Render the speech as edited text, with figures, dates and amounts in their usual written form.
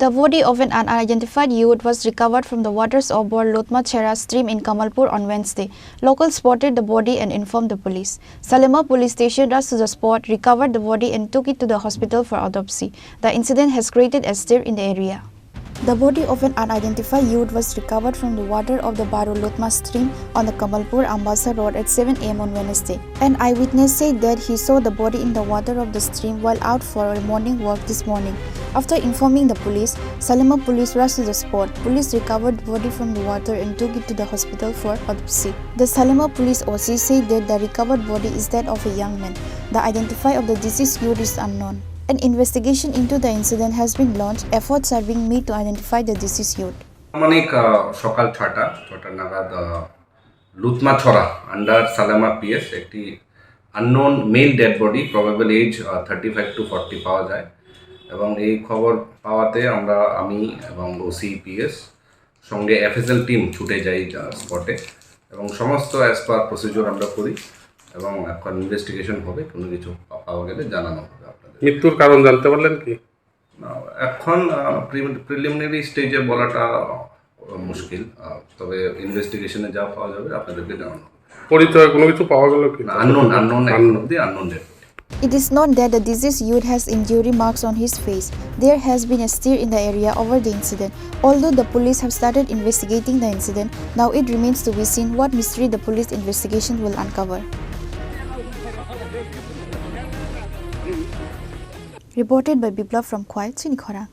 The body of an unidentified youth was recovered from the waters of Barlutma cherra stream in Kamalpur on Wednesday. Locals spotted the body and informed the police. Salema police station rushed to the spot, recovered the body and took it to the hospital for autopsy. The incident has created a stir in the area. The body of an unidentified youth was recovered from the water of the Barlutma stream on the Kamalpur Ambassa Road at 7 am on Wednesday. An eyewitness said that he saw the body in the water of the stream while out for a morning walk this morning. After informing the police, Salema police rushed to the spot. Police recovered the body from the water and took it to the hospital for autopsy. The Salema police OC said that the recovered body is that of a young man. The identity of the deceased youth is unknown. An investigation into the incident has been launched. Efforts are being made to identify the deceased youth. সকাল 6টা নাগাদ Lutma Chhara under Salema PS একটি unknown male dead body probably age 35 to 40 পাওয়া যায় এবং এই খবর পাওয়াতে আমি এবং ওসি পিএস সঙ্গে এফএসএল টিম ছুটে যাই স্পটে এবং সমস্ত অ্যাজ পার প্রসিডিউর আমরা করি এবং এখন ইনভেস্টিগেশন হবে, কোনো কিছু পাওয়া গেলে জানানো হবে আপনাদের। মৃত্যুর কারণ জানতে পারলেন কি? এখন প্রিলিমিনারি স্টেজে বলাটা মুশকিল, তবে ইনভেস্টিগেশনে যা পাওয়া যাবে আপনাদেরকে জানানো হবে। পরিচয় কোনো কিছু পাওয়া গেল কি? Unknown dead. It is known that the deceased youth has injury marks on his face. There has been a stir in the area over the incident. Although the police have started investigating the incident, now it remains to be seen what mystery the police investigation will uncover. Reported by Biplav from Chini, Khorang.